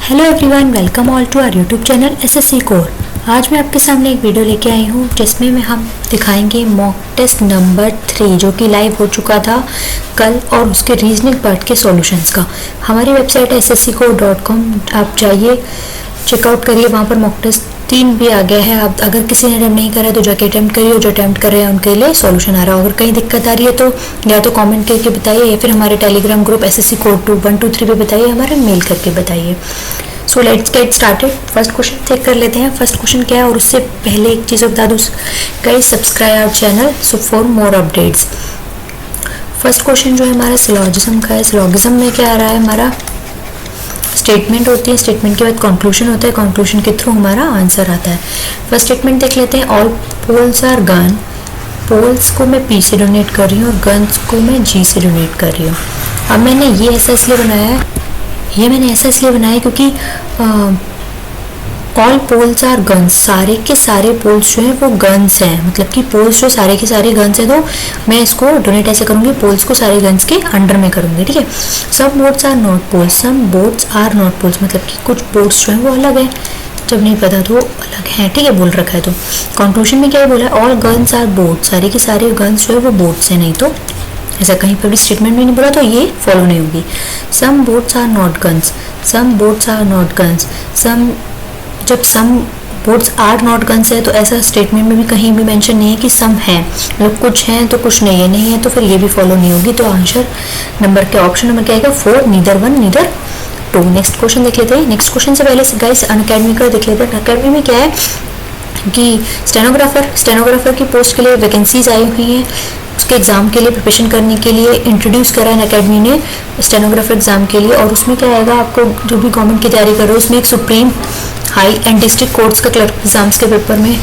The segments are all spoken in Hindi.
Hello everyone, welcome all to our YouTube channel SSC core. आज मैं आपके सामने एक वीडियो लेके आई हूँ जिसमें हम दिखाएंगे मॉक टेस्ट नंबर 3 जो कि लाइव हो चुका था कल, और उसके रीजनिंग पार्ट के सॉल्यूशंस का। हमारी वेबसाइट है ssccore.com, आप जाइए चेकआउट करिए, वहाँ पर मॉक टेस्ट 3 भी आ गया है। आप अगर किसी ने अटेम्प्ट नहीं करा है तो जाके अटेम्प्ट करिए, और जो अटेम्प्ट कर रहे हैं उनके लिए सॉल्यूशन आ रहा है। अगर कहीं दिक्कत आ रही है तो या तो कमेंट करके बताइए, या फिर हमारे टेलीग्राम ग्रुप SSC कोड 2123 पे बताइए, हमारे मेल करके बताइए। So let's get started. First question check कर लेते हैं। फर्स्ट क्वेश्चन क्या है, और उससे पहले एक चीज़ बता दूँ, guys subscribe our channel so for more updates. First question जो है हमारा सिलॉजिज्म का है। सिलॉजिज्म में क्या आ रहा है, हमारा स्टेटमेंट होती है, स्टेटमेंट के बाद कंक्लूजन होता है, कंक्लूजन के थ्रू हमारा आंसर आता है। फर्स्ट स्टेटमेंट देख लेते हैं। All poles are gun. Poles को मैं P से डोनेट कर रही हूँ और गन्स को मैं G से डोनेट कर रही हूँ। अब मैंने ये ऐसा इसलिए बनाया है, क्योंकि ऑल पोल्स आर गन्स, सारे के सारे पोल्स जो हैं वो गन्स हैं, मतलब कि पोल्स जो सारे के सारे गन्स हैं, तो मैं इसको डोनेट ऐसे करूँगी, पोल्स को सारे गन्स के अंडर में करूँगी, ठीक है। Some boats are not poles, some boats are not poles, मतलब कि कुछ बोट्स जो हैं वो अलग हैं, जब नहीं पता तो वो अलग हैं, ठीक है, बोल रखा है। तो कंक्लूजन में क्या बोला है, ऑल गन्स आर बोट्स, सारे के सारे गन्स जो है वो बोट्स हैं, नहीं तो ऐसा कहीं पर भी स्टेटमेंट में नहीं बोला तो ये फॉलो नहीं होगी। Some boats are not guns, some boats are not guns, जब some boats are not guns है तो ऐसा स्टेटमेंट में भी कहीं भी मेंशन नहीं है कि सम है, मतलब कुछ हैं तो कुछ नहीं है, तो फिर ये भी फॉलो नहीं होगी। तो आंसर नंबर के ऑप्शन नंबर क्या आएगा, 4, नीदर 1 नीदर 2। नेक्स्ट क्वेश्चन देख लेते हैं। नेक्स्ट क्वेश्चन से पहले गाइस अनअकैडमी का देख लेते हैं। अनअकैडमी में क्या है कि स्टेनोग्राफर की पोस्ट के लिए वैकेंसीज आई हुई हैं, उसके एग्ज़ाम के लिए प्रिपरेशन करने के लिए इंट्रोड्यूस करा है अनअकैडमी ने स्टेनोग्राफर एग्ज़ाम के लिए। और उसमें क्या आएगा, आपको जो भी गवर्नमेंट की तैयारी कर रहे हो उसमें एक supreme high and district courts का क्लर्क एग्जाम्स के पेपर में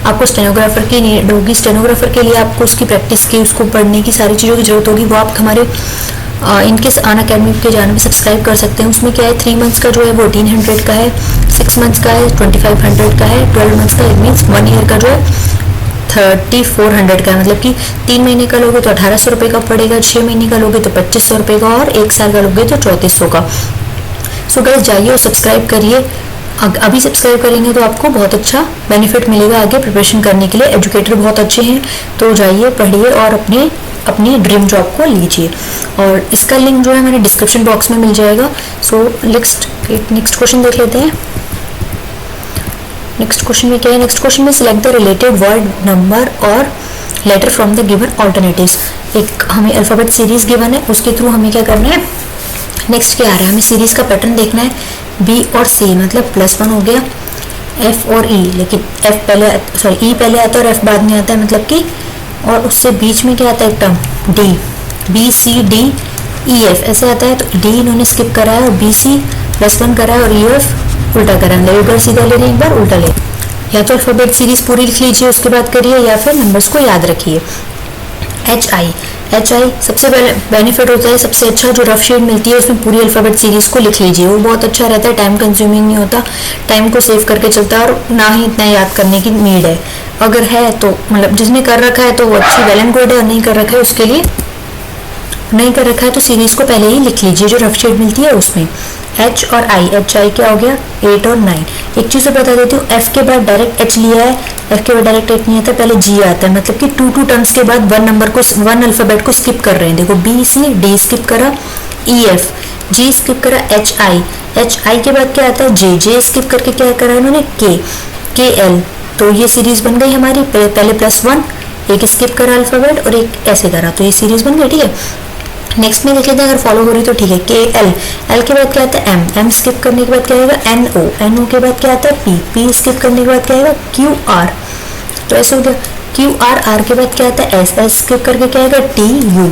आपको स्टेनोग्राफर की नीड होगी। स्टेनोग्राफर के लिए आपको उसकी प्रैक्टिस की, उसको पढ़ने की सारी चीज़ों की जरूरत होगी। वो आप हमारे इनकेस अनअकैडमी के जाने में सब्सक्राइब कर सकते हैं। उसमें क्या है, 3 मंथ्स का जो है वो 1800 का है, 6 मंथ्स का है 2500 का है, 12 मंथ्स का मीन्स 1 ईयर का जो है 3400 का है, मतलब कि 3 महीने का लोगे तो 1800 रुपये का पड़ेगा, 6 महीने का लोगे तो 2500 रुपये का, और 1 साल का लोगे तो 3400 का। सो गाइस जाइए और सब्सक्राइब करिए। अभी सब्सक्राइब करेंगे तो आपको बहुत अच्छा बेनिफिट मिलेगा आगे प्रिपरेशन करने के लिए। एजुकेटर बहुत अच्छे हैं, तो जाइए पढ़िए और अपनी ड्रीम जॉब को लीजिए। और इसका लिंक जो है मैंने डिस्क्रिप्शन बॉक्स में मिल जाएगा। सो नेक्स्ट क्वेश्चन देख लेते हैं। नेक्स्ट क्वेश्चन में क्या है, नेक्स्ट क्वेश्चन में select the related word number और letter from the given alternatives. एक हमें अल्फाबेट सीरीज गिवन है, उसके थ्रू हमें क्या करना है, नेक्स्ट क्या आ रहा है, हमें सीरीज का पैटर्न देखना है। B और C मतलब +1 हो गया, F और E, लेकिन E पहले आता है और F बाद में आता है, मतलब कि, और उससे बीच में क्या आता है एक term D, B C D E F ऐसे आता है। तो D इन्होंने स्किप करा है और B C +1 करा है और E F उल्टा करा है, एक बार सीधा ले रहे हैं, एक बार उल्टा ले। या तो अल्फाबेट सीरीज पूरी लिख लीजिए उसके बाद करिए, या फिर नंबर्स को याद रखिए। HI सबसे पहले बेनिफिट होता है, सबसे अच्छा जो रफ शेड मिलती है उसमें पूरी अल्फाबेट सीरीज को लिख लीजिए, वो बहुत अच्छा रहता है, टाइम कंज्यूमिंग नहीं होता, टाइम को सेव करके चलता है, और ना ही इतना याद करने की नीड है। अगर है तो मतलब जिसने कर रखा है तो वो अच्छी वेल एंड गुड है, और नहीं कर रखा है उसके लिए नहीं कर रखा है तो सीरीज को पहले ही लिख लीजिए जो रफ शेड मिलती है उसमें। H और I, HI क्या हो गया 8 और 9। एक चीज़ तो बता देती हूँ, F के बाद डायरेक्ट H लिया है, F के बाद डायरेक्ट H नहीं आता, पहले G आता है, मतलब कि 2 टर्म्स के बाद 1 अल्फाबेट को स्किप कर रहे हैं। देखो B C D स्किप करा, E F G स्किप करा, HI के बाद क्या आता है J स्किप करके क्या करा इन्होंने K L। तो ये सीरीज बन गई हमारी, पहले +1, एक स्किप करा अल्फाबेट और एक ऐसे करा, तो ये सीरीज बन गई, ठीक है। नेक्स्ट में देख लेते हैं, अगर फॉलो हो रही तो ठीक है। L के बाद क्या आता है M स्किप करने के बाद क्या आएगा NO के बाद क्या आता है P स्किप करने के बाद क्या आएगा QR। तो ऐसे हो गया R के बाद क्या आता है S स्किप करके क्या आएगा TU।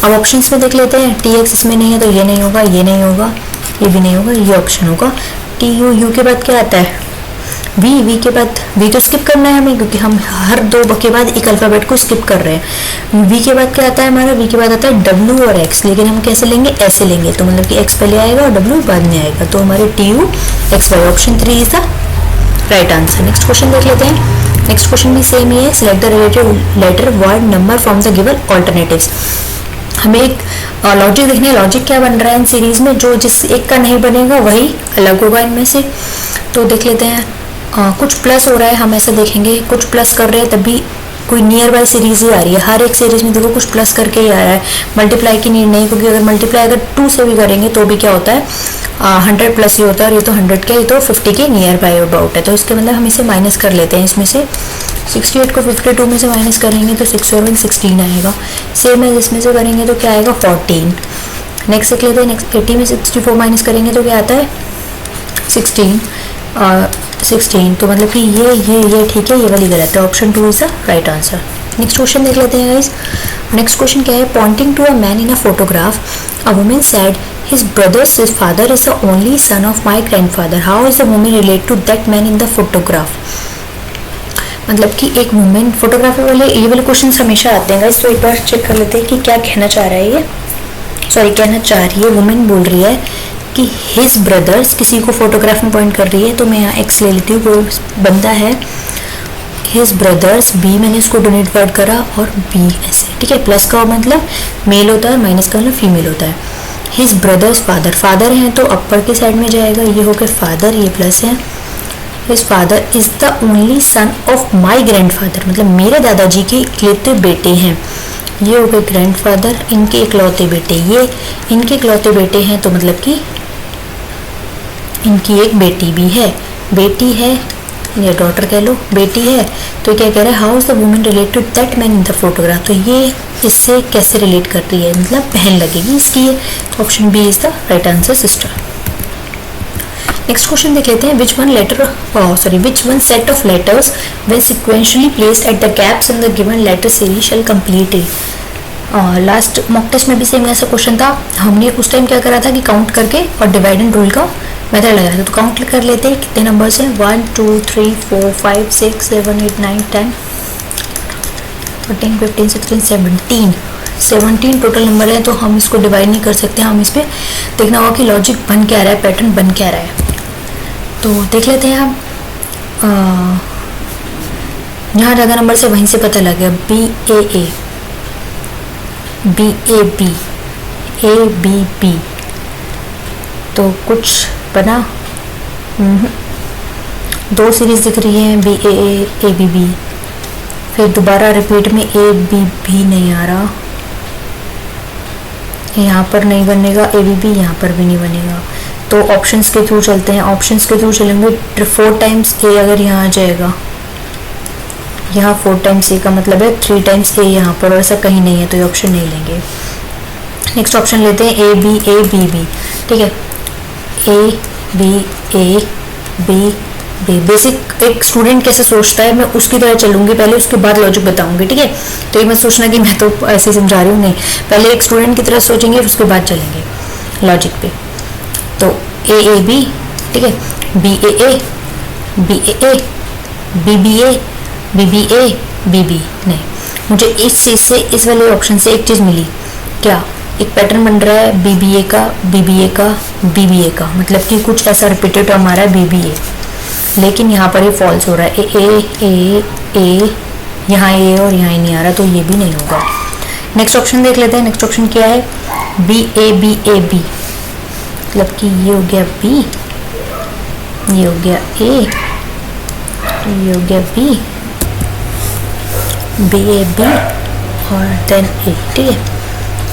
अब ऑप्शंस में देख लेते हैं, TX इसमें नहीं है तो ये नहीं होगा, ये नहीं होगा, ये भी नहीं होगा, ये ऑप्शन होगा। TU के बाद क्या आता है V के बाद V तो स्किप करना है हमें, क्योंकि हम हर 2 के बाद एक अल्फाबेट को स्किप कर रहे हैं। V के बाद क्या आता है हमारा, V के बाद आता है W और X, लेकिन हम कैसे लेंगे, ऐसे लेंगे, तो मतलब कि X पहले आएगा और W बाद में आएगा, तो हमारे TU XY option 3 is the right answer. Next question देख लेते हैं। नेक्स्ट क्वेश्चन भी सेम ही है, select the related letter word number from the given alternatives. हमें एक लॉजिक देखना है, लॉजिक क्या बन रहा है इन सीरीज में, जो जिस एक का नहीं बनेगा वही अलग होगा इनमें से। तो देख लेते हैं, कुछ प्लस हो रहा है, हम ऐसा देखेंगे कुछ प्लस कर रहे हैं तभी कोई नियर बाय सीरीज ही आ रही है। हर एक सीरीज में देखो कुछ प्लस करके ही आ रहा है, मल्टीप्लाई की नीड नहीं, क्योंकि अगर मल्टीप्लाई अगर 2 से भी करेंगे तो भी क्या होता है 100 प्लस ही होता है, और ये तो 100 के, ये तो 50 के नियर बाय अबाउट है। तो इसके मतलब हम इसे माइनस कर लेते हैं, इसमें से 68 को 52 में से माइनस करेंगे तो 6 और 1 16 आएगा। सेम है इसमें से करेंगे तो क्या आएगा 14। नेक्स्ट देख लेते हैं, नेक्स्ट 80 में 64 माइनस करेंगे तो क्या आता है 16। तो मतलब कि ये ठीक है, ये वाली गलत है, option 2 is the right answer. Next question देख लेते हैं गाइस। नेक्स्ट क्वेश्चन क्या है, pointing to a man in a photograph a woman said his brother's father is the only son of my grandfather, how is the woman relate to that man in the photograph। मतलब कि एक वुमेन, फोटोग्राफर वाले ये वाले क्वेश्चन हमेशा आते हैं गाइस, तो एक बार चेक कर लेते हैं कि क्या कहना चाह रहा है ये, सॉरी कहना चाह रही है, वुमेन बोल रही है कि हिज ब्रदर्स, किसी को फोटोग्राफ में पॉइंट कर रही है, तो मैं यहाँ एक्स ले लेती हूँ, कोई बंदा है हिज ब्रदर्स, बी मैंने इसको डोनेट वर्ड करा और बी ऐसे, ठीक है। प्लस का मतलब मेल होता है, माइनस का मतलब फीमेल होता है। हिज ब्रदर्स फादर, फादर हैं तो अपर के साइड में जाएगा, ये हो गया फादर, ये प्लस है। His father is the only son of my grandfather, मतलब मेरे दादाजी के इकलौते बेटे हैं, ये हो गए ग्रैंडफादर, इनके इकलौते बेटे, ये इनके इकलौते बेटे हैं, तो मतलब कि इनकी एक बेटी भी है, बेटी है या डॉटर कह लो, बेटी है। तो क्या कह रहा है, how is the woman relate to that man in the photograph, तो ये इससे कैसे रिलेट कर रही है, मतलब बहन लगेगी इसकी, option B is the right answer, sister. Next question देख लेते हैं, which one set of letters when sequentially placed at the gaps in the given letter series shall complete it. Last mock test में भी सेम ऐसा क्वेश्चन था, हमने उस टाइम क्या करा था कि काउंट करके और डिवाइड एंड रूल का मेथड लगाया था। तो काउंट कर लेते हैं कितने नंबर्स हैं, 1 2 3 4 5 6 7 8 9 10 14 15 16 17 टोटल नंबर है। तो हम इसको डिवाइड नहीं कर सकते, हम इस पर देखना होगा कि लॉजिक बन क्या रहा है, पैटर्न बन क्या रहा है। तो देख लेते हैं हम, यहाँ ज़्यादा नंबर से वहीं से पता लग गया, B A A, B A B, A B B, तो कुछ बना, दो सीरीज दिख रही है, बी ए बी बी, फिर दोबारा रिपीट में ए बी भी नहीं आ रहा, यहाँ पर नहीं बनेगा, ए बी भी यहाँ पर भी नहीं बनेगा। तो ऑप्शंस के थ्रू चलते हैं, ऑप्शंस के थ्रू चलेंगे, 4 टाइम्स ए अगर यहाँ आ जाएगा, यहाँ 4 टाइम्स ए का मतलब है 3 टाइम्स ए यहाँ पर, और ऐसा कहीं नहीं है तो ये ऑप्शन नहीं लेंगे। नेक्स्ट ऑप्शन लेते हैं ए बी बी, ठीक है, ए बी बी। बेसिक एक स्टूडेंट कैसे सोचता है मैं उसकी तरह चलूंगी पहले, उसके बाद लॉजिक बताऊंगी, ठीक है। तो ये मत सोचना कि मैं तो ऐसे समझा रही हूँ, नहीं, पहले एक स्टूडेंट की तरह सोचेंगे उसके बाद चलेंगे लॉजिक पे। तो ए बी, ठीक है, बी ए बी बी, नहीं, मुझे इस चीज़ से, इस वाले ऑप्शन से एक चीज़ मिली, क्या एक पैटर्न बन रहा है, BBA का BBA का, मतलब कि कुछ ऐसा रिपीटेड हमारा BBA, लेकिन यहाँ पर ये फॉल्स हो रहा है, ए यहाँ ए और यहाँ नहीं आ रहा, तो ये भी नहीं होगा। नेक्स्ट ऑप्शन देख लेते हैं, नेक्स्ट ऑप्शन क्या है, BAB, मतलब कि ये हो गया B, ये हो गया A, ये हो गया B, BAB और देन A, ठीक है।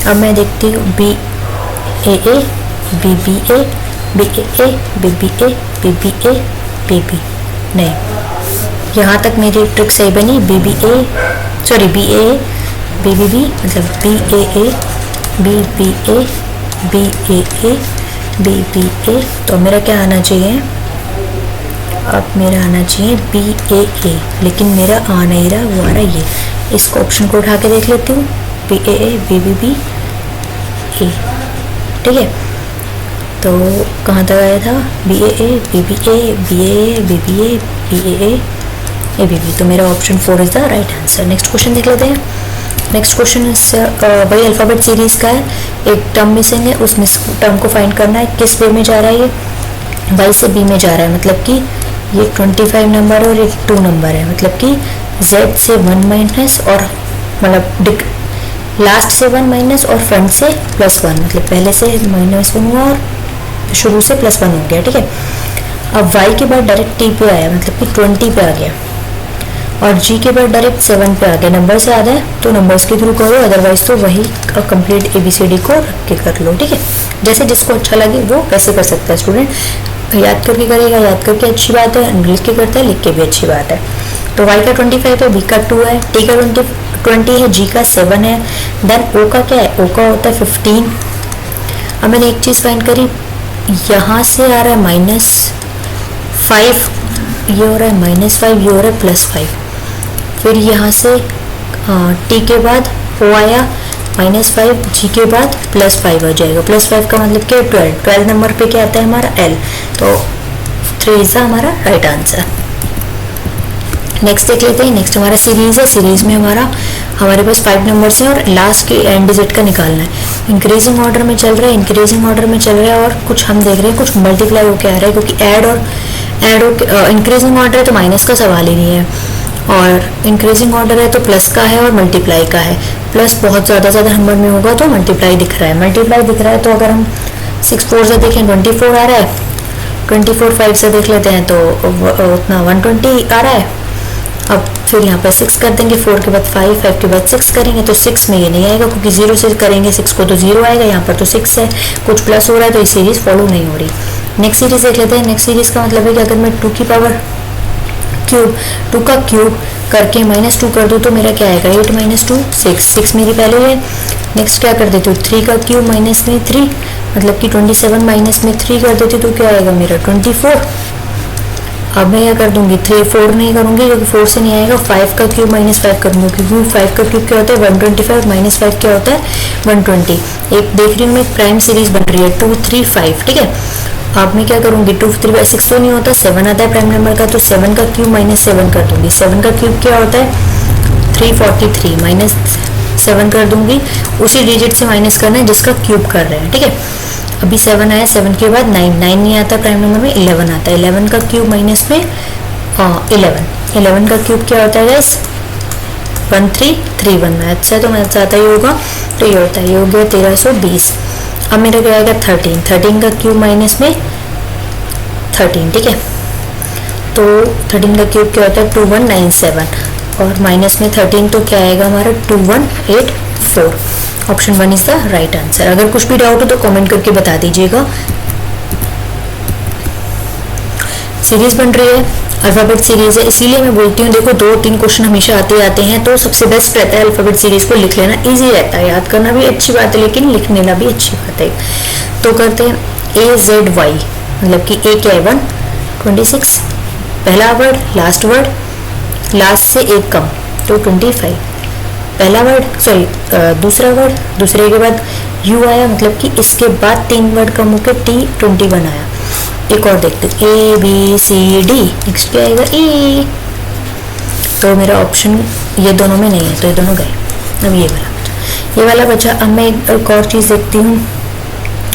अब मैं देखती हूँ BAA BBA BBA नहीं, यहाँ तक मेरी ट्रिक सही बनी, BBA BBB, मतलब BBA, तो मेरा क्या आना चाहिए, अब मेरा आना चाहिए BAA, लेकिन मेरा आ नहीं रहा, वो आ रहा ये। इसको ऑप्शन को उठा के देख लेती हूँ, BAA BBB A, ठीक है। तो कहाँ तक आया था, BAA BBA BAA ABB, तो मेरा option 4 is the right answer. Next question देख लेते हैं। नेक्स्ट क्वेश्चन वही अल्फ़ाबेट सीरीज़ का है, एक टर्म मिसिंग है, उसमें टर्म को फाइंड करना है, किस वे में जा रहा है, ये Y से B में जा रहा है, मतलब कि ये 25 नंबर है और एक 2 नंबर है, मतलब कि Z से 1 माइनस और मतलब लास्ट से 1 माइनस और फ्रंट से +1, मतलब पहले से -1 हुआ और शुरू से +1 हो गया, ठीक है। अब y के बाद डायरेक्ट t पे आया, मतलब कि 20 पे आ गया, और g के बाद डायरेक्ट 7 पे आ गया। नंबर से आता है तो नंबर्स के थ्रू करो, अदरवाइज तो वही कंप्लीट ABCD को रख के कर लो, ठीक है। जैसे जिसको अच्छा लगे वो वैसे कर सकता है स्टूडेंट। याद करके करेगा, याद करके अच्छी बात है, लिख के करता है, लिख के भी अच्छी बात है। तो y का 25 है, b का 2 है, t का 20 है, g का 7 है, देन o का क्या है, o का होता है 15। अब मैंने एक चीज़ फाइंड करी, यहाँ से आ रहा है -5, ये हो रहा है -5, ये हो रहा है +5। फिर यहाँ से t के बाद o आया -5, g के बाद +5 हो जाएगा। +5 का मतलब क्या, 12 नंबर पे क्या आता है हमारा l, तो 3 इज हमारा राइट आंसर। नेक्स्ट देख लेते हैं। नेक्स्ट हमारा सीरीज है। सीरीज में हमारे पास 5 नंबर्स हैं और लास्ट के एंड डिजिट का निकालना है। इंक्रीजिंग ऑर्डर में चल रहा है, इंक्रीजिंग ऑर्डर में चल रहा है, और कुछ हम देख रहे हैं कुछ मल्टीप्लाई होके आ रहा है, क्योंकि ऐड इंक्रीजिंग ऑर्डर है तो माइनस का सवाल ही नहीं है, और इंक्रीजिंग ऑर्डर है तो प्लस का है और मल्टीप्लाई का है। प्लस बहुत ज़्यादा नंबर में होगा तो मल्टीप्लाई दिख रहा है, मल्टीप्लाई दिख रहा है। तो अगर हम 6 4 से देखें 24 आ रहा है, 24 5 से देख लेते हैं तो उतना 120 आ रहा है। अब फिर यहाँ पर 6 कर देंगे, 4 के बाद 5, 5 के बाद 6 करेंगे तो 6 में ये नहीं आएगा, क्योंकि 0 से करेंगे 6 को तो 0 आएगा, यहाँ पर तो 6 है, कुछ प्लस हो रहा है तो ये सीरीज फॉलो नहीं हो रही। नेक्स्ट सीरीज देख लेते हैं। नेक्स्ट सीरीज का मतलब है कि अगर मैं 2 की पावर क्यूब, 2 का क्यूब करके -2 कर दूँ तो मेरा क्या आएगा, 8 - 2 6 मेरी पहले है। नेक्स्ट क्या कर देती हूँ, 3 का क्यूब -3, मतलब कि 27 माइनस में 3 कर देती तो क्या आएगा मेरा 24। अब मैं क्या कर दूंगी, 3 4 नहीं करूंगी क्योंकि 4 से नहीं आएगा। 5 का क्यूब -5 करूंगी, क्योंकि 5 का क्यूब क्या होता है 125, -5 क्या होता है 120। एक देख रही हूँ मैं, एक प्राइम सीरीज बन रही है 2 3 5, ठीक है। अब मैं क्या करूंगी, 2 3 6 तो नहीं होता, 7 आता है प्राइम नंबर का, तो 7 का क्यूब -7 कर दूंगी। 7 का क्यूब क्या होता है 343, -7 कर दूंगी। उसी डिजिट से माइनस करना है जिसका क्यूब कर रहे हैं, ठीक है। अभी 7 आया, 7 के बाद 9 नहीं आता प्राइम नंबर में, 11 आता है। 11 का क्यूब माइनस में 11 का क्यूब क्या होता है गाइस 1331 में। अच्छा तो मैथ्स आता ही होगा, तो ये होता है, ये हो गया 1320। अब मेरा क्या आएगा 13 का क्यूब माइनस में 13, ठीक है। तो 13 का क्यूब क्या होता है 2197, और माइनस में 13 तो क्या आएगा हमारा 2184। Option 1 is the right answer. अगर कुछ भी डाउट हो तो कमेंट करके बता दीजिएगा। सीरीज बन रही है, अल्फाबेट सीरीज है, इसीलिए मैं बोलती हूँ देखो 2-3 क्वेश्चन हमेशा आते हैं, तो सबसे बेस्ट रहता है अल्फाबेट सीरीज को लिख लेना, इजी रहता है, याद करना भी अच्छी बात है लेकिन लिखने भी अच्छी बात है। तो करते हैं AZY, मतलब कि A क्या है 126, पहला वर्ड, लास्ट से एक कम तो 25, पहला वर्ड सॉरी दूसरा वर्ड, दूसरे के बाद U आया, मतलब कि इसके बाद 3 वर्ड कम होकर T21 आया। एक और देखते ABCD, नेक्स्ट पे आएगा E, तो मेरा ऑप्शन ये दोनों में नहीं है तो ये दोनों गए। अब ये वाला बचा। अब मैं एक और चीज़ देखती हूँ,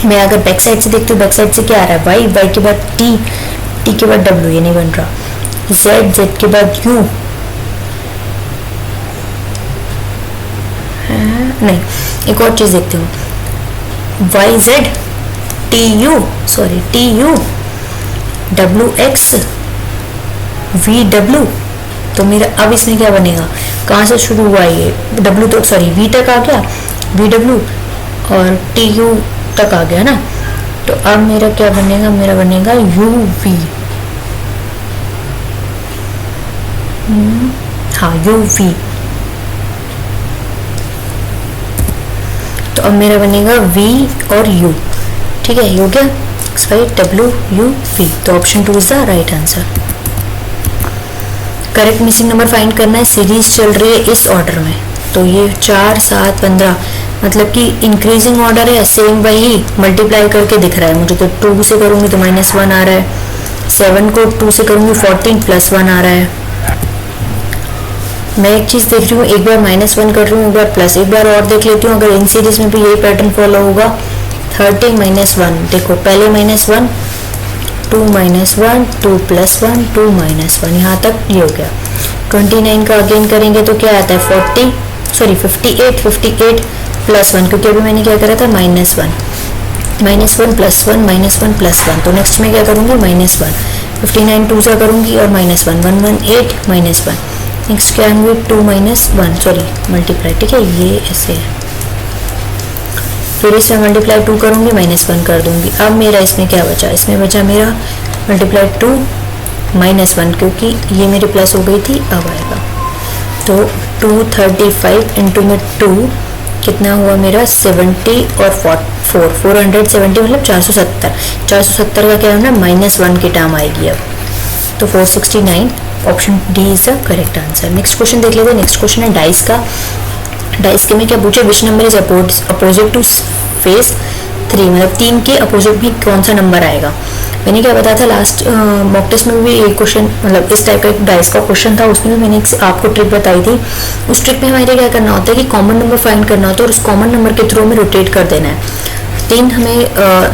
मैं अगर बैक साइड से देखती हूँ, बैक साइड से क्या आ रहा है Y के बाद T के बाद W, ये नहीं बन रहा, Z के बाद U, नहीं। एक और चीज देखती हूँ, YZ TU WX VW, तो मेरा अब इसमें क्या बनेगा, कहाँ से शुरू हुआ ये W तो सॉरी V तक आ गया, VW और TU तक आ गया ना, तो अब मेरा क्या बनेगा, मेरा बनेगा UV, हाँ UV। तो अब मेरा बनेगा V और U, ठीक है, ये हो गया WUV। तो option 2 is the right answer. Correct missing number find करना है। सीरीज चल रही है इस ऑर्डर में, तो ये 4 7 15, मतलब कि इंक्रीजिंग ऑर्डर है, सेम वही मल्टीप्लाई करके दिख रहा है मुझे। तो 2 से करूँगी तो -1 आ रहा है, 7 को 2 से करूँगी 14 +1 आ रहा है। मैं एक चीज़ देख रही हूँ, एक बार -1 कर रही हूँ, एक बार प्लस, एक बार और देख लेती हूँ अगर इन सीरीज में भी यही पैटर्न फॉलो होगा। 30 -1, देखो पहले -1 2 -1 2 +1 2 -1, यहाँ तक ये हो गया। 29 का अगेन करेंगे तो क्या आता है 40, सॉरी 58 प्लस 1, क्योंकि अभी मैंने क्या करा था -1 प्लस 1 -1 तो नेक्स्ट में क्या करूँगी -1, 59 2 से करूँगी और -1 118 -1, नेक्स्ट क्या होंगे 2 -1 सॉरी मल्टीप्लाई, ठीक है ये ऐसे है, फिर इसमें मल्टीप्लाई 2 करूँगी -1 कर दूँगी। अब मेरा इसमें क्या बचा, इसमें बचा मेरा मल्टीप्लाई 2 -1, क्योंकि ये मेरी प्लस हो गई थी, अब आएगा तो 235 इंटू में 2 कितना हुआ मेरा 70 और 470 मतलब 470 का क्या होना -1 की टर्म आएगी अब, तो 469 option D is the correct answer. Next question देख लेते हैं। नेक्स्ट क्वेश्चन है डाइस का। डाइस के में क्या पूछे, which number is opposite to face 3, मतलब 3 के अपोजिट भी कौन सा नंबर आएगा। मैंने क्या बताया था लास्ट मॉक टेस्ट में भी एक क्वेश्चन, मतलब इस टाइप का एक डाइस का क्वेश्चन था, उसमें भी मैंने आपको ट्रिक बताई थी। उस ट्रिक में हमारे क्या करना होता है कि कॉमन नंबर फाइंड करना होता है और उस कॉमन नंबर के थ्रू हमें रोटेट कर देना है। 3 हमें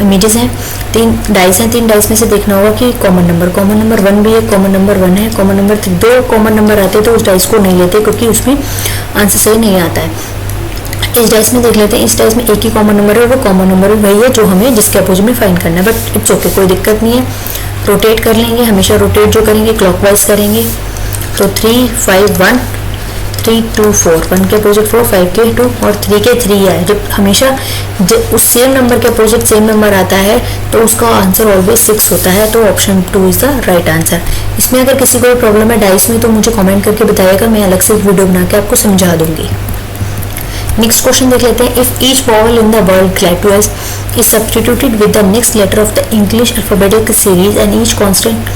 इमेजेस हैं, 3 डाइस हैं, 3 डाइस में से देखना होगा कि कॉमन नंबर 1 भी है, कॉमन नंबर 1 है, कॉमन नंबर 2 कॉमन नंबर आते हैं तो उस डाइस को नहीं लेते क्योंकि उसमें आंसर सही नहीं आता है। इस डाइस में देख लेते हैं, इस डाइस में एक ही कॉमन नंबर है, वो कॉमन नंबर वही है जो हमें जिसके अपोजिट में फाइंड करना है, बट इट्स ओके, कोई दिक्कत नहीं है। रोटेट कर लेंगे, हमेशा रोटेट जो करेंगे क्लॉकवाइज करेंगे, तो 3 5 1 3 2 4, 1 के अपोजिट 4, 5 के 2 और 3 के 3 है। जब हमेशा जब उस सेम नंबर के अपोजिट सेम नंबर आता है तो उसका आंसर ऑलवेज 6 होता है, तो option 2 is the right answer. इसमें अगर किसी को प्रॉब्लम है डाइस में तो मुझे कमेंट करके बताइएगा, मैं अलग से एक वीडियो बना के आपको समझा दूंगी। नेक्स्ट क्वेश्चन देख लेते हैं। If each vowel in the word letters is substituted with the next letter of the English alphabetic series and each consonant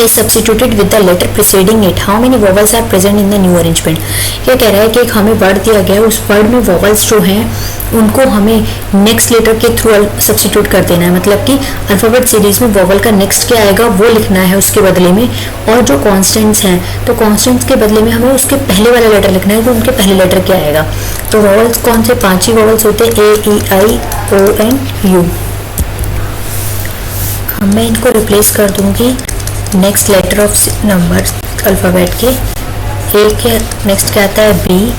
is substituted with the letter preceding it, how many vowels are present in the new arrangement। ये कह रहा है कि एक हमें वर्ड दिया गया है, उस वर्ड में वॉवल्स जो हैं उनको हमें नेक्स्ट लेटर के थ्रू सब्स्टिट्यूट कर देना है, मतलब कि अल्फाबेट सीरीज में वॉवल का नेक्स्ट क्या आएगा वो लिखना है उसके बदले में, और जो कॉन्स्टेंट्स हैं तो कॉन्स्टेंट्स के बदले में हमें उसके पहले वाला लेटर लिखना है, तो उनके पहले लेटर क्या आएगा। तो वॉवल्स कौन से 5 ही वॉवल्स होते हैं, A E I O N U। मैं इनको रिप्लेस कर दूंगी next letter of number alphabet के। ए के नेक्स्ट क्या आता है, बी,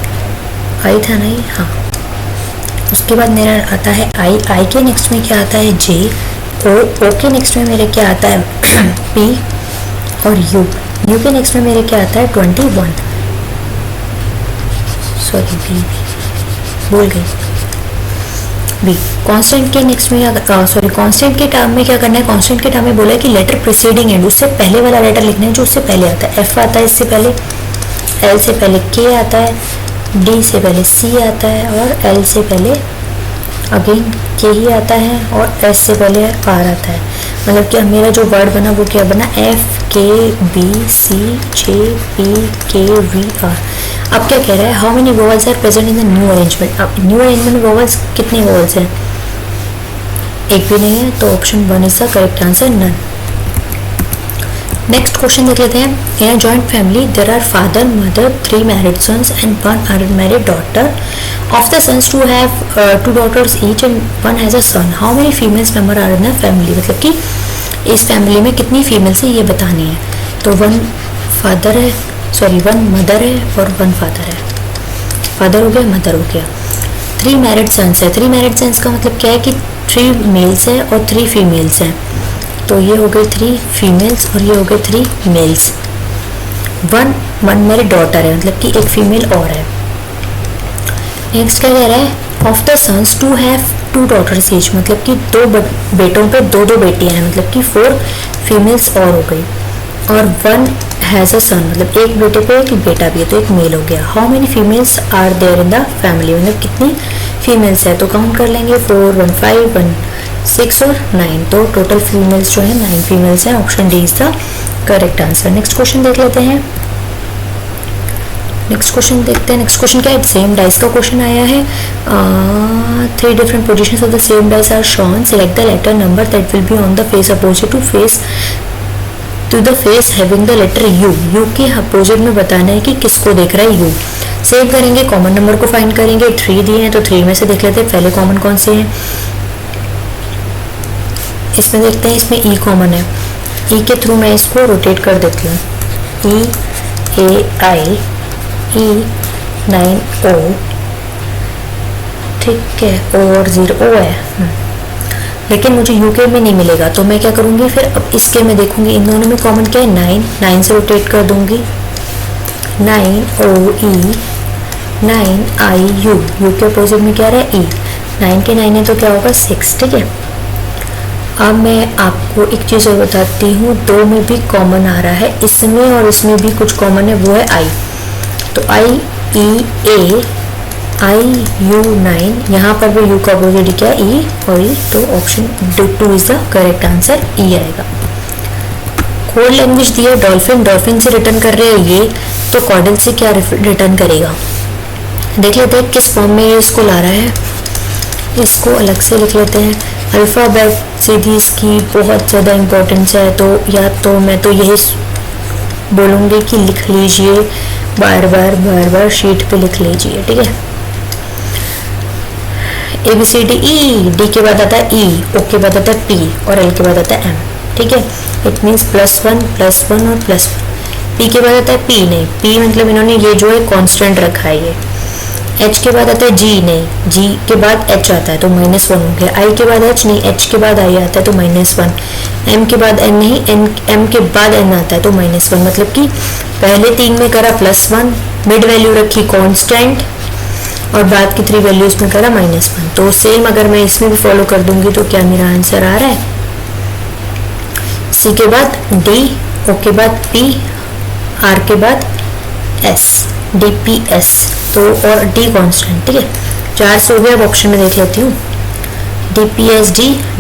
आई था नहीं, हाँ, उसके बाद मेरा आता है आई के नेक्स्ट में क्या आता है, जे, ओ के नेक्स्ट में मेरे क्या आता है, पी, और यू के नेक्स्ट में मेरे क्या आता है 21, सॉरी बी भूल गई, बी। कांस्टेंट के नेक्स्ट में कांस्टेंट के टर्म में क्या करना है, कांस्टेंट के टर्म में बोला है कि लेटर प्रीसीडिंग एंड, उससे पहले वाला लेटर लिखना है जो उससे पहले आता है। एफ आता है इससे पहले, एल से पहले के आता है, डी से पहले सी आता है, और एल से पहले अगेन के ही आता है, और एस से पहले आर आता है। मतलब कि मेरा जो वर्ड बना वो क्या बना, F K B C J P K V R. अब क्या कह रहा है, how many vowels are present in the new arrangement. अब न्यू अरेंजमेंट में वोवल्स कितने वोवल्स हैं, एक भी नहीं है, तो option 1 is the correct answer, none. Next question देख लेते हैं। In a joint family there are father mother 3 married sons and 1 unmarried daughter. Of the sons 2 have 2 daughters each and 1 has a son, how many females member are in the family. मतलब कि इस फैमिली में कितनी फीमेल्स है ये बतानी है। तो 1 फादर है, सॉरी 1 मदर है और 1 फादर है, फादर हो गया मदर हो गया। 3 मैरिड सन्स है, 3 मैरिड सन्स का मतलब क्या है कि 3 मेल्स हैं और 3 फीमेल्स हैं, तो ये हो गए 3 फीमेल्स और ये हो गए 3 मेल्स। 1 मेरी डॉटर है, मतलब कि एक फीमेल और है। नेक्स्ट क्या कह रहा है, of the sons 2 have 2 daughters each, मतलब कि 2 बेटों पे 2 बेटियां हैं, मतलब कि 4 फीमेल्स और हो गई, और 1 हैज़ अ सन, मतलब एक बेटे पे एक बेटा भी है, तो एक मेल हो गया। How many females are there in the family, मतलब कितनी फीमेल्स है, तो काउंट कर लेंगे 4 1 5 1 6 और 9, तो टोटल फीमेल्स जो है 9 फीमेल्स हैं, option D is the correct answer. Next question देख लेते हैं। नेक्स्ट क्वेश्चन देखते हैं। नेक्स्ट क्वेश्चन क्या है, सेम डाइस का क्वेश्चन आया है। 3 different positions of the same dice are shown, select the letter number that will be on the face opposite to the face having the letter U. U के अपोजिट में बताना है कि किसको देख रहा है यू। सेव करेंगे, कॉमन नंबर को फाइंड करेंगे। 3 दिए हैं तो 3 में से देख लेते हैं पहले कॉमन कौन से हैं। इसमें देखते हैं, इसमें ई कॉमन है, ई के थ्रू मैं इसको रोटेट कर देती हूँ। ई ए आई ई 9O, ठीक है, O और 0O है, लेकिन मुझे यूके में नहीं मिलेगा, तो मैं क्या करूँगी फिर, अब इसके में देखूँगी इन दोनों में कॉमन क्या है, 9 से रोटेट कर दूँगी, 9OE 9IU, यू के अपोजिट में क्या रहा है, E, 9 के 9 है तो क्या होगा 6, ठीक है। अब मैं आपको एक चीज़ और बताती हूँ, दो में भी कॉमन आ रहा है, इसमें और इसमें भी कुछ कॉमन है, वो है I, तो IEA IU9, यहाँ पर भी U का अपोजिट क्या है, E और E, तो option 2 is the correct answer, E आएगा। कोड लैंग्वेज दिया डॉल्फिन, डॉल्फिन से रिटर्न कर रहे हैं ये, तो कॉर्डल से क्या रिटर्न करेगा, देख लेते हैं किस फॉर्म में ये इसको ला रहा है, इसको अलग से लिख लेते हैं। अल्फ़ाबेट सीधी इसकी बहुत ज़्यादा इम्पोर्टेंस है, तो या तो मैं तो यही बोलूँगी कि लिख लीजिए, बार बार शीट पे लिख लीजिए, ठीक है। ABCDE, D के बाद आता है E, O के बाद आता है P और L के बाद आता है M, ठीक है। इट मीन्स +1 और +1। P के बाद आता है P, नहीं P मतलब इन्होंने ये जो है कांस्टेंट रखा है ये। H के बाद आता है G, नहीं G के बाद H आता है तो -1 हो गया। I के बाद H, नहीं H के बाद I आता है तो -1। M के बाद N, नहीं M के बाद N आता है तो -1, मतलब कि पहले 3 में करा +1, मिड वैल्यू रखी कांस्टेंट और बाद की 3 वैल्यूज में करा -1। तो सेम अगर मैं इसमें भी फॉलो कर दूंगी तो क्या मेरा आंसर आ रहा है, C के बाद D, O के बाद P, R के बाद S, DPS, तो और D कांस्टेंट, ठीक है। 4 से हो गया। अब ऑप्शन में देख लेती हूँ,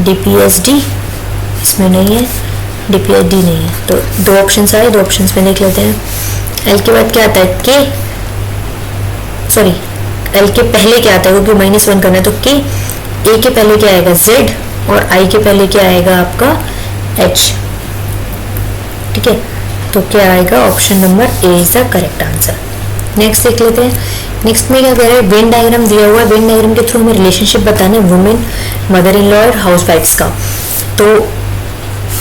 DPSD इसमें नहीं है, DPSD नहीं है, तो 2 ऑप्शन आए, 2 ऑप्शन में देख लेते हैं। L के बाद क्या आता है, K, सॉरी L के पहले क्या आता है, क्योंकि -1 करना है तो K, A के पहले क्या आएगा Z और I के पहले क्या आएगा आपका H, ठीक है। तो क्या आएगा, option number A is the correct answer. Next देख लेते हैं। नेक्स्ट में क्या कह रहा है, वेन डायग्राम दिया हुआ है, वेन डायग्राम के थ्रू हमें रिलेशनशिप बताना है वुमेन, मदर इन लॉ और हाउस वाइफ्स का। तो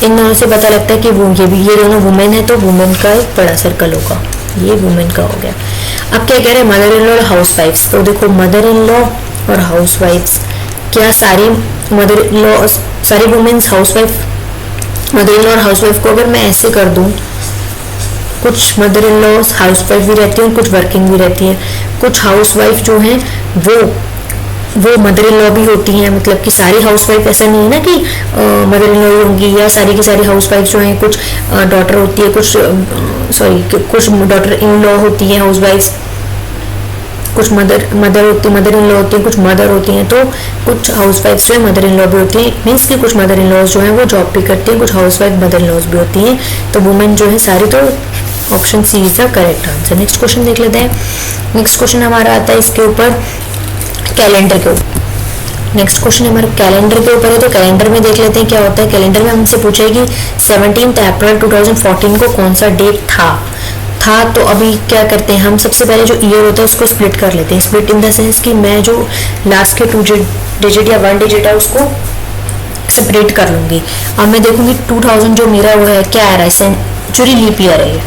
इन दोनों से पता लगता है कि वो ये दोनों वुमेन है, तो वुमेन का एक बड़ा सर्कल होगा, ये वुमेन का हो गया। अब क्या कह रहे हैं, मदर इन लॉ और हाउस वाइफ्स। तो देखो मदर इन लॉ और हाउस वाइफ्स, क्या सारी मदर इन लॉ, सारी womens housewife, mother in law और हाउस वाइफ को अगर मैं ऐसे कर दूं, कुछ mother in law housewife भी रहती है और कुछ वर्किंग भी रहती है। कुछ हाउस वाइफ जो हैं वो मदर इन लॉ भी होती हैं, मतलब कि सारी हाउस वाइफ ऐसा नहीं है ना कि मदर इन लॉ होंगी या सारी की सारी हाउस वाइफ जो हैं, कुछ डॉटर होती है, कुछ डॉटर इन लॉ होती है हाउस वाइफ, कुछ मदर इन लॉ होती हैं, कुछ मदर होती हैं, तो कुछ हाउस वाइफ जो है मदर इन लॉ भी होती है। मीन्स कि कुछ मदर इन लॉज जो हैं वो जॉब भी करती हैं, कुछ housewife mother in laws भी होती हैं, तो वुमेन जो है सारी, तो option C is the correct answer. Next question देख लेते हैं। नेक्स्ट क्वेश्चन हमारा आता है इसके ऊपर, कैलेंडर के ऊपर। नेक्स्ट क्वेश्चन हमारा कैलेंडर के ऊपर है, तो कैलेंडर में देख लेते हैं क्या होता है। कैलेंडर में हमसे पूछेगी 17 अप्रैल 2014 को कौन सा डेट था। तो अभी क्या करते हैं हम, सबसे पहले जो ईयर होता है उसको स्प्लिट कर लेते हैं। स्प्लिट इन द सेंस कि मैं जो लास्ट के 2 डिजिट या 1 डिजिट है उसको सेपरेट कर लूंगी। अब मैं देखूंगी 2000 जो मेरा वो है क्या आ रहा है, सेंचुरी लीप ईयर है।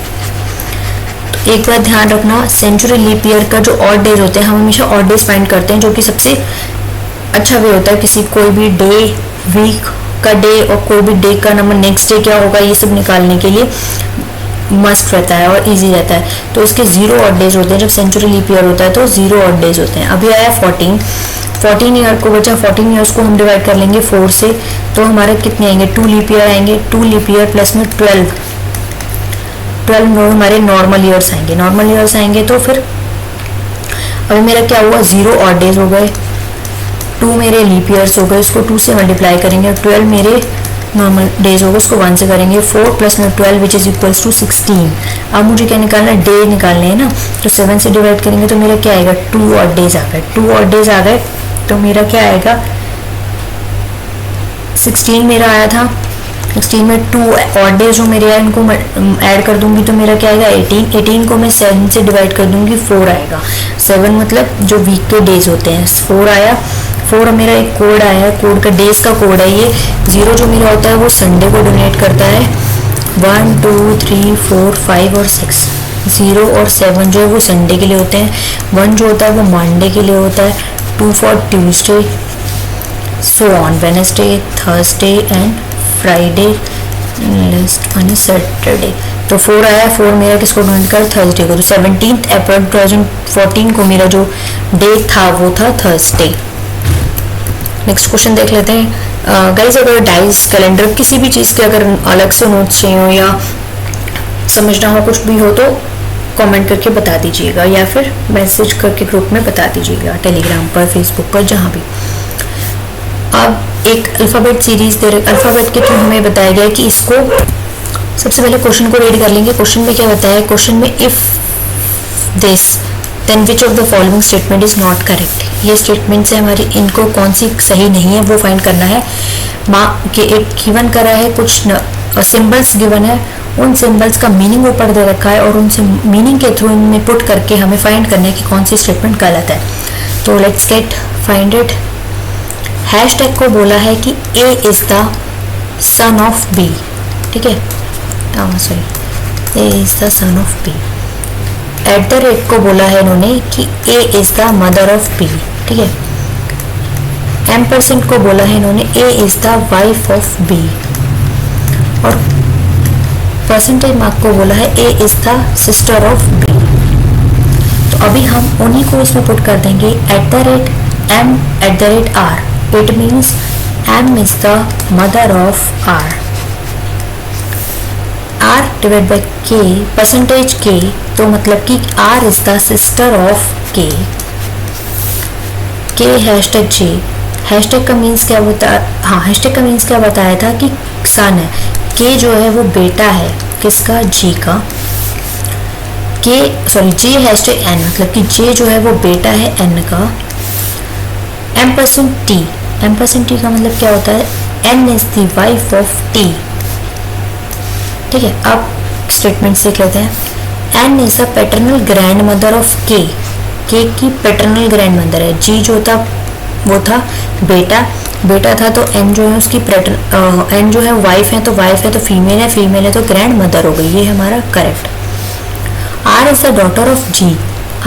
तो एक बात ध्यान रखना, सेंचुरी लीप ईयर का जो ऑड डेज होते हैं हम हमेशा ऑड डेज फाइंड करते हैं, जो कि सबसे अच्छा वे होता है किसी कोई भी डे, वीक का डे और कोई भी डे का नंबर, नेक्स्ट डे क्या होगा, ये सब निकालने के लिए मस्त रहता है और इजी रहता है। तो इसके 0 ऑड डेज होते हैं। जब सेंचुरी लीप ईयर होता है तो 0 ऑड डेज होते हैं। अभी आया 14 ईयर को बचा, 14 ईयर्स को हम डिवाइड कर लेंगे 4 से, तो हमारे कितने आएंगे, 2 लीप ईयर आएंगे। 2 लीप ईयर प्लस में 12 हमारे नॉर्मल ईयर्स आएंगे। नॉर्मल ईयर्स आएंगे तो फिर अभी मेरा क्या हुआ, 0 ऑड डेज हो गए, 2 मेरे लीप ईयर्स हो गए, इसको 2 से मल्टीप्लाई करेंगे, 12 मेरे नॉर्मल डेज होगा, उसको 1 से करेंगे, 4 प्लस में 12 विच इज इक्वल्स टू 16। अब मुझे क्या निकालना है, डे निकालने हैं ना, तो 7 से डिवाइड करेंगे तो मेरा क्या आएगा, 2 ऑड डेज आ गए। 2 ऑड डेज आ गए तो मेरा क्या आएगा, 16 मेरा आया था। 16 में 2 ऑड डेज जो मेरे आए उनको ऐड कर दूंगी तो मेरा क्या आएगा 18। 18 को मैं 7 से डिवाइड कर दूंगी, 4 आएगा। 7 मतलब जो वीक के डेज होते हैं, 4 आया। 4 मेरा एक कोड आया, कोड का डेज का कोड है ये। 0 जो मेरा होता है वो संडे को डोनेट करता है। 1 2 3 4 5 और 6 0 और 7 जो है वो संडे के लिए होते हैं, 1 जो होता है वो मंडे के लिए होता है, 2 for Tuesday, so on, Wednesday, Thursday and Friday, last one is Saturday. तो 4 आया, 4 मेरा किसको डोनेट कर, थर्सडे को। तो 17 अप्रैल 2014 को मेरा जो डे था वो था थर्सडे। नेक्स्ट क्वेश्चन देख लेते हैं। गाइस अगर डाइस कैलेंडर किसी भी चीज़ के अगर अलग से नोट्स चाहिए हो या समझना हो कुछ भी हो तो कमेंट करके बता दीजिएगा या फिर मैसेज करके ग्रुप में बता दीजिएगा, टेलीग्राम पर, फेसबुक पर, जहाँ भी। अब एक अल्फ़ाबेट सीरीज दे रहे, अल्फ़ाबेट के थ्रू हमें बताया गया है कि इसको सबसे पहले क्वेश्चन को रीड कर लेंगे। क्वेश्चन में क्या बताया है, क्वेश्चन में if this then which of the following statement is not correct. ये स्टेटमेंट से हमारी इनको कौन सी सही नहीं है वो फाइंड करना है। माँ के एक गिवन करा है, कुछ सिंबल्स गिवन है, उन सिंबल्स का मीनिंग ऊपर दे रखा है और उन मीनिंग के थ्रू इनमें पुट करके हमें फाइंड करना है कि कौन सी स्टेटमेंट गलत है। तो let's get find it. Hashtag को बोला है कि A is the son of B, ठीक है, sorry, A is the son of B. At the rate को बोला है इन्होंने कि A is the mother of B, ठीक है। M% को बोला है इन्होंने A is the wife of B, और परसेंटेज मार्क को बोला है A is the sister of B. तो अभी हम उन्हीं को इसमें पुट कर देंगे। Eight the rate M eight the rate R, it means M is the mother of R, R divide by K, percentage K, तो मतलब कि R is the sister of K। K hashtag J, hashtag का मीन्स क्या होता है, हाँ हैशटैग का मीन्स क्या बताया था कि सन है। K जो है वो बेटा है किसका, G का। K sorry J hashtag N, मतलब कि J जो है वो बेटा है N का। M%T, M%T का मतलब क्या होता है, N is the wife of T, ठीक है। अब स्टेटमेंट देख लेते हैं। N is the paternal grand mother of K, K की पैटर्नल ग्रैंड मदर है। G जो था वो था बेटा, बेटा था, तो N जो है उसकी N जो है वाइफ है, तो वाइफ है तो फीमेल है, फीमेल है तो ग्रैंड मदर हो गई, ये हमारा correct. R is the daughter of G,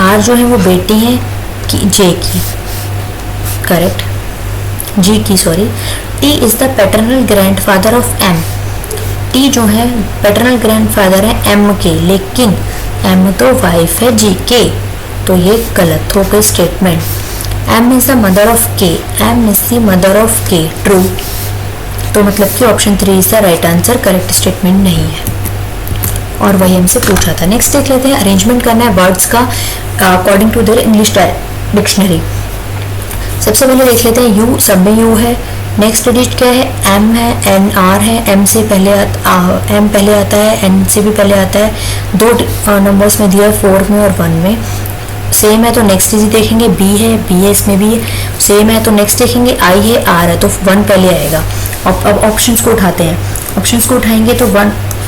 R जो है वो बेटी है कि J की, करेक्ट, G की sorry. T is the paternal grand father of M, T जो है पैटर्नल ग्रैंडफादर है M के, लेकिन M तो वाइफ है G के, तो ये गलत हो गई statement. M is the mother of K, M is the mother of K, true, तो मतलब कि option 3 is the right answer, correct statement नहीं है, और वही हमसे पूछा था। नेक्स्ट देख लेते हैं, अरेंजमेंट करना है वर्ड्स का according to their English dictionary. सबसे पहले देख लेते हैं यू, सब में यू है। नेक्स्ट डिजिट क्या है, M है, NR है, M से पहले M पहले आता है, N से भी पहले आता है। दो नंबर्स में दिया है, 4 में और 1 में। सेम है तो नेक्स्ट डिजिट देखेंगे, B है इसमें भी सेम है, तो नेक्स्ट देखेंगे I है, R है, तो 1 पहले आएगा। अब ऑप्शंस को उठाते हैं, ऑप्शंस को उठाएंगे तो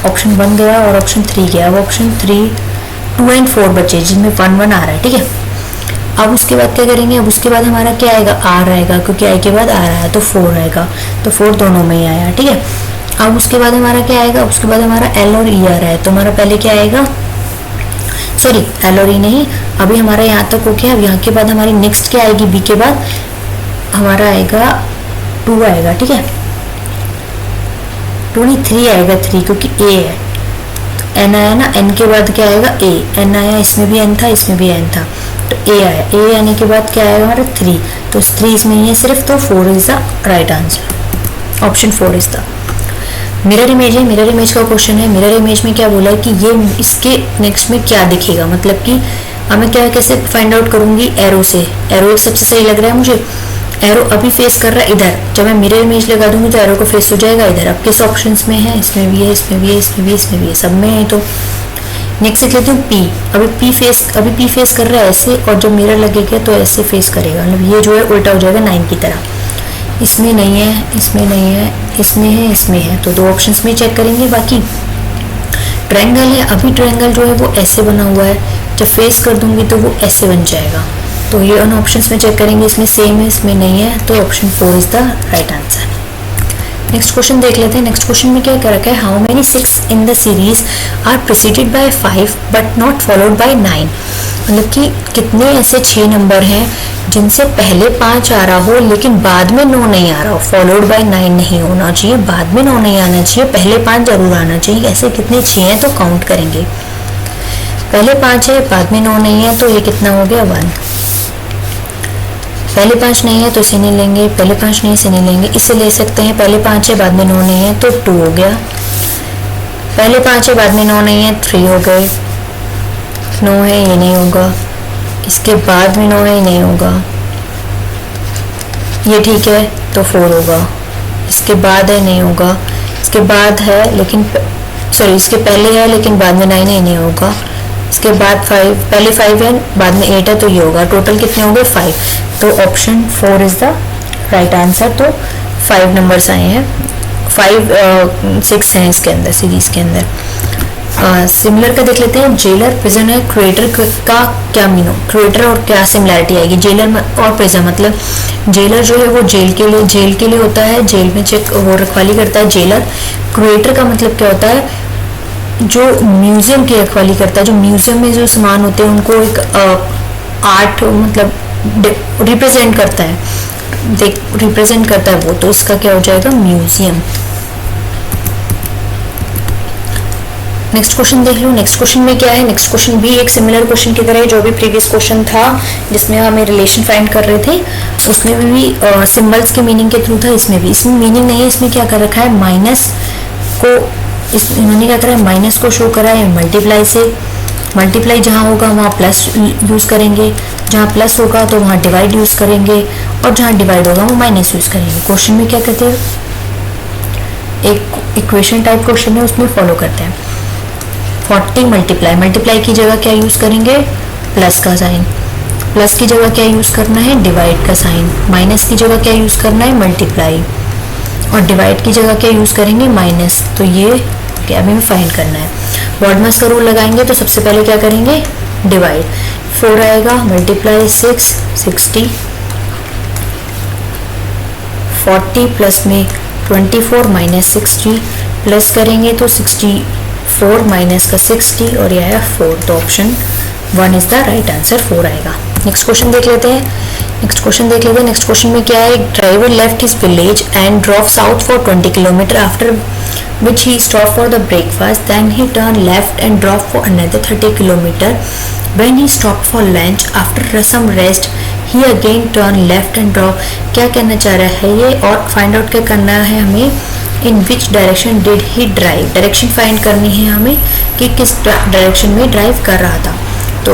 ऑप्शन 1 गया और ऑप्शन 3 गया। अब ऑप्शन 3, 2 एंड 4 बचे जिसमें 1 1 आ रहा है, ठीक है। अब उसके बाद क्या करेंगे, अब उसके बाद हमारा क्या आएगा, R आएगा, क्योंकि I के बाद R आया तो 4 आएगा, तो 4 दोनों में ही आया, ठीक है। अब उसके बाद हमारा क्या आएगा, उसके बाद हमारा L और E आ रहा है, तो हमारा पहले क्या आएगा, सॉरी L और E नहीं, अभी हमारा यहाँ तक हो गया। अब यहाँ के बाद हमारी नेक्स्ट क्या आएगी, B के बाद हमारा आएगा 2 आएगा, ठीक है, 2 नहीं 3 आएगा, 3 क्योंकि A है, तो N आया ना, N के बाद क्या आएगा A, N आया, इसमें भी N था, इसमें भी N था, तो A आया, A आने के बाद क्या आएगा हमारा 3, तो 3 इसमें ही है सिर्फ, तो 4 is the right answer, option 4 is the. Mirror image है, मिरर इमेज का क्वेश्चन है। मिरर इमेज में क्या बोला है कि ये इसके नेक्स्ट में क्या दिखेगा, मतलब कि हमें क्या कैसे फाइंड आउट करूंगी, एरो से। एरो सबसे सही लग रहा है मुझे, एरो अभी फेस कर रहा है इधर, जब मैं मिरर इमेज लगा दूंगी तो एरो को फेस हो जाएगा इधर। अब किस ऑप्शंस में है, इसमें भी है, इसमें भी है, इसमें भी है, इसमें भी है, सब में है। तो नेक्स्ट देख लेते हूँ P, अभी P फेस कर रहा है ऐसे, और जब मिरर लगेगा तो ऐसे फेस करेगा, मतलब ये जो है उल्टा हो जाएगा 9 की तरह। इसमें नहीं है, इसमें नहीं है, इसमें है, इसमें है, तो 2 ऑप्शंस में चेक करेंगे। बाकी ट्रायंगल है, अभी ट्रायंगल जो है वो ऐसे बना हुआ है, जब फेस कर दूंगी तो वो ऐसे बन जाएगा, तो ये उन ऑप्शंस में चेक करेंगे, इसमें सेम है, इसमें नहीं है, तो option 4 is the right answer. Next question देख लेते हैं। नेक्स्ट क्वेश्चन में क्या कर रखा है, how many 6 in the series are preceded by 5 but not followed by 9. मतलब कि कितने ऐसे 6 नंबर हैं जिनसे पहले 5 आ रहा हो लेकिन बाद में 9 नहीं आ रहा हो. फॉलोड बाय 9 नहीं होना चाहिए, बाद में 9 नहीं आना चाहिए, पहले 5 जरूर आना चाहिए. ऐसे कितने 6 हैं तो काउंट करेंगे. पहले 5 है, बाद में 9 नहीं है, तो ये कितना हो गया 1. पहले 5 नहीं है तो इसे नहीं लेंगे, पहले 5 नहीं इसे नहीं लेंगे, इसे ले सकते हैं. पहले 5 है, बाद में 9 नहीं है, तो 2 हो गया. पहले 5 है, बाद में 9 नहीं है, 3 हो गए. 9 है, ये नहीं होगा. इसके बाद में 9 है, ये नहीं होगा. ये ठीक है तो 4 होगा. इसके बाद है, नहीं होगा. इसके बाद है लेकिन सॉरी इसके पहले है लेकिन बाद में 9 है, नहीं होगा. इसके बाद 5, पहले 5 है, बाद में 8 है, तो ये होगा. टोटल कितने होंगे 5. तो option 4 is the right answer. तो 5 नंबर्स आए हैं, 6 हैं इसके अंदर, सीरीज के अंदर. सिमिलर का देख लेते हैं. जेलर, प्रिजनर, क्रिएटर का क्या मीनो, क्रिएटर और क्या सिमिलैरिटी आएगी. जेलर और प्रिजनर मतलब जेलर जो है वो जेल के लिए होता है, जेल में चेक वो रखवाली करता है जेलर. क्रिएटर का मतलब क्या होता है, जो म्यूजियम की रखवाली करता है, जो म्यूजियम में जो सामान होते हैं उनको एक आर्ट मतलब रिप्रेजेंट करता है, रिप्रेजेंट करता है वो, तो उसका क्या हो जाएगा म्यूजियम. नेक्स्ट क्वेश्चन देख लो. नेक्स्ट क्वेश्चन में क्या है. नेक्स्ट क्वेश्चन भी एक सिमिलर क्वेश्चन की तरह है जो भी प्रीवियस क्वेश्चन था जिसमें हमें रिलेशन फाइंड कर रहे थे, उसमें भी सिंबल्स के मीनिंग के थ्रू था. इसमें भी इसमें मीनिंग नहीं है. इसमें क्या कर रखा है, माइनस को इन्होंने क्या करा है, माइनस को शो करा है मल्टीप्लाई से. मल्टीप्लाई जहाँ होगा वहाँ प्लस यूज़ करेंगे, जहाँ प्लस होगा तो वहाँ डिवाइड यूज़ करेंगे, और जहाँ डिवाइड होगा वो माइनस यूज़ करेंगे. क्वेश्चन में क्या कहते हैं, एक इक्वेशन टाइप क्वेश्चन है, उसमें फॉलो करते हैं. 40 मल्टीप्लाई, मल्टीप्लाई की जगह क्या यूज़ करेंगे, प्लस का साइन. प्लस की जगह क्या यूज़ करना है, डिवाइड का साइन. माइनस की जगह क्या यूज़ करना है, मल्टीप्लाई. और डिवाइड की जगह क्या यूज़ करेंगे, माइनस. तो ये क्या हमें फाइंड करना है. बॉडमास का रूल लगाएंगे तो सबसे पहले क्या करेंगे, डिवाइड. 4 आएगा, मल्टीप्लाई 6, 60. 40 प्लस में 24 माइनस 60 प्लस करेंगे तो 64 माइनस का 60 और यह है 4. तो option 1 is the right answer, 4 आएगा. नेक्स्ट क्वेश्चन देख लेते हैं. नेक्स्ट क्वेश्चन में क्या है, driver left his village and drove south for 20 kilometre after which he stopped for the breakfast. Then he turned left and drove for another 30 kilometer. When he stopped for lunch after some rest, he again turned left and drove. क्या कहना चाह रहा है ये, और फाइंड आउट क्या करना है हमें, in which direction did he drive. Direction find करनी है हमें कि किस डायरेक्शन में ड्राइव कर रहा था. तो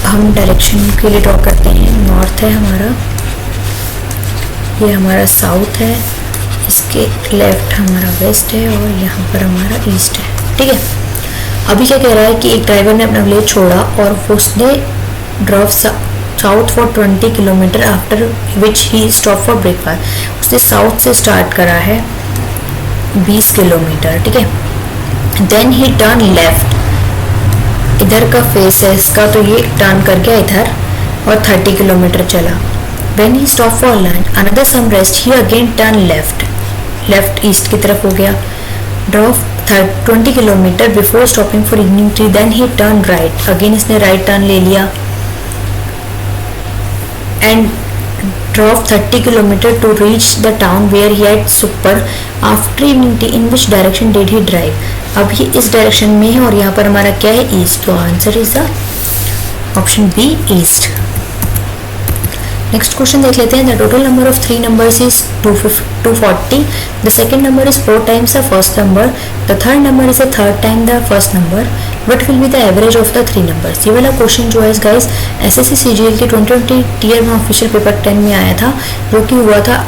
हम डायरेक्शन के लिए ड्रॉ करते हैं. नॉर्थ है हमारा, ये हमारा साउथ है, इसके लेफ्ट हमारा वेस्ट है, और यहाँ पर हमारा ईस्ट है. ठीक है. अभी क्या कह रहा है कि एक ड्राइवर ने अपना विलेज छोड़ा और उसने drove south for 20 kilometre after which he stop for breakfast. उसने साउथ से स्टार्ट करा है 20 किलोमीटर. ठीक है. देन ही टर्न लेफ्ट, इधर का फेस है इसका, तो ये टर्न कर गया इधर और 30 किलोमीटर चला. When he stopped for lunch, another some rest, he again turned left. Left east की तरफ हो गया. Drove 20 kilometre before stopping for evening tea. Then he turn right, again इसने राइट टर्न ले लिया. And drove 30 kilometre to reach the town where he had supper after evening tea. In which direction did he drive. अब ये इस डायरेक्शन में है और यहाँ पर हमारा क्या है, ईस्ट. तो answer is the option B, east. Next question देख लेते हैं. The total number of 3 numbers is 240. The second number is 4 times the first number. The third number is a third time the first number. What will be the average of the 3 numbers. ये वाला क्वेश्चन जो है गाइस SSC CGL के 2020 Tier 1 ऑफिशियल पेपर 10 में आया था, जो कि हुआ था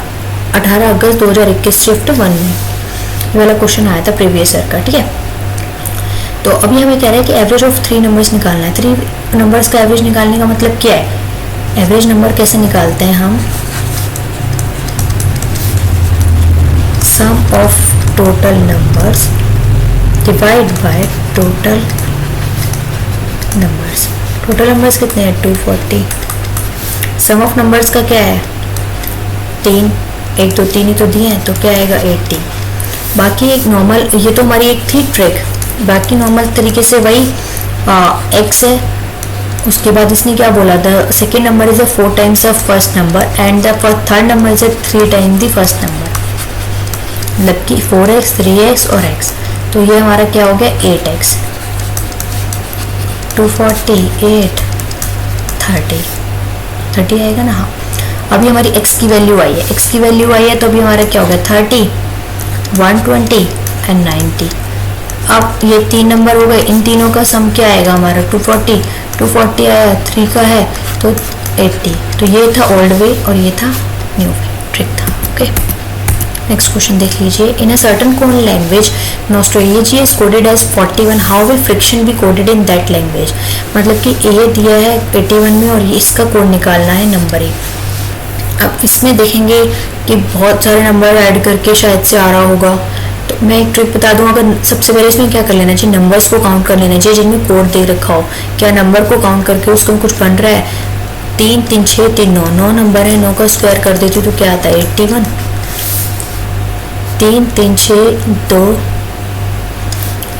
18 अगस्त 2021 शिफ्ट 1 में. ये वाला क्वेश्चन आया था प्रीवियस ईयर का. ठीक है. तो अभी हमें कह रहा है कि एवरेज ऑफ 3 numbers निकालना है. 3 numbers का एवरेज निकालने का मतलब क्या है, एवरेज नंबर कैसे निकालते हैं हम, sum of total numbers divide by total numbers. Total numbers कितने हैं, 240. सम ऑफ नंबर्स का क्या है, 3. 1 2 3 ही तो दिए हैं, तो क्या आएगा 80. बाकी एक नॉर्मल, ये तो हमारी एक थी ट्रिक बाकी नॉर्मल तरीके से वही x है। उसके बाद इसने क्या बोला, the second number is a 4 times of first number and the third number is a 3 times the first number, मतलब कि 4x 3x और x। तो ये हमारा क्या हो गया 8x, 248 30 आएगा ना। हाँ, अभी हमारी x की वैल्यू आई है, x की वैल्यू आई है तो अभी हमारा क्या हो गया 30 120 एंड 90। अब ये 3 नंबर हो गए, इन तीनों का सम क्या आएगा हमारा 240 आया, 3 का है तो 80। तो ये था ओल्ड वे और ये था न्यू वे, ट्रिक था। ओके, नेक्स्ट क्वेश्चन देख लीजिए। In a certain code language Australia is coded as 41, how will friction be coded in that language. मतलब कि ए दिया है 81 में और ये इसका कोड निकालना है नंबर 1। अब इसमें देखेंगे कि बहुत सारे नंबर ऐड करके शायद से आ रहा होगा, तो मैं एक ट्रिक बता दूं। अगर सबसे पहले इसमें क्या कर लेना चाहिए, नंबर्स को काउंट कर लेना चाहिए जिनमें कोड दे रखा हो। क्या नंबर को काउंट करके उसको कुछ बन रहा है, 3 3 6 3 9 9 नंबर है, 9 का स्क्वायर कर देती तो क्या आता है 81, 3 3 6 2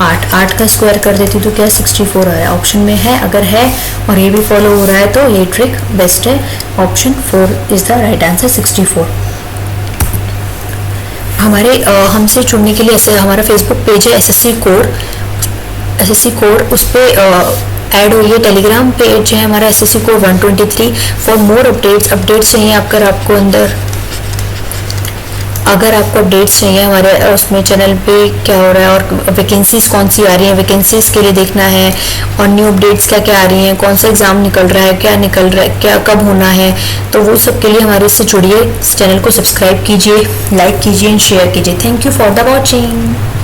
8 8 का स्क्वायर कर देती तो क्या 64 आया। ऑप्शन में है, अगर है और ये भी फॉलो हो रहा है तो ये ट्रिक बेस्ट है। Option 4 is the right answer 64। हमारे हमसे जुड़ने के लिए ऐसे हमारा फेसबुक पेज है एसएससी कोर, उस पर ऐड हुई है। टेलीग्राम पेज है हमारा SSC core 123। For more updates चाहिए अगर आपको अपडेट्स चाहिए हमारे उसमें चैनल पे क्या हो रहा है और वैकेंसीज कौन सी आ रही हैं, वैकेंसीज के लिए देखना है और न्यू अपडेट्स क्या क्या आ रही हैं, कौन सा एग्ज़ाम निकल रहा है, क्या कब होना है, तो वो सब के लिए हमारे से जुड़िए। इस चैनल को सब्सक्राइब कीजिए, लाइक कीजिए एंड शेयर कीजिए। Thank you for the watching.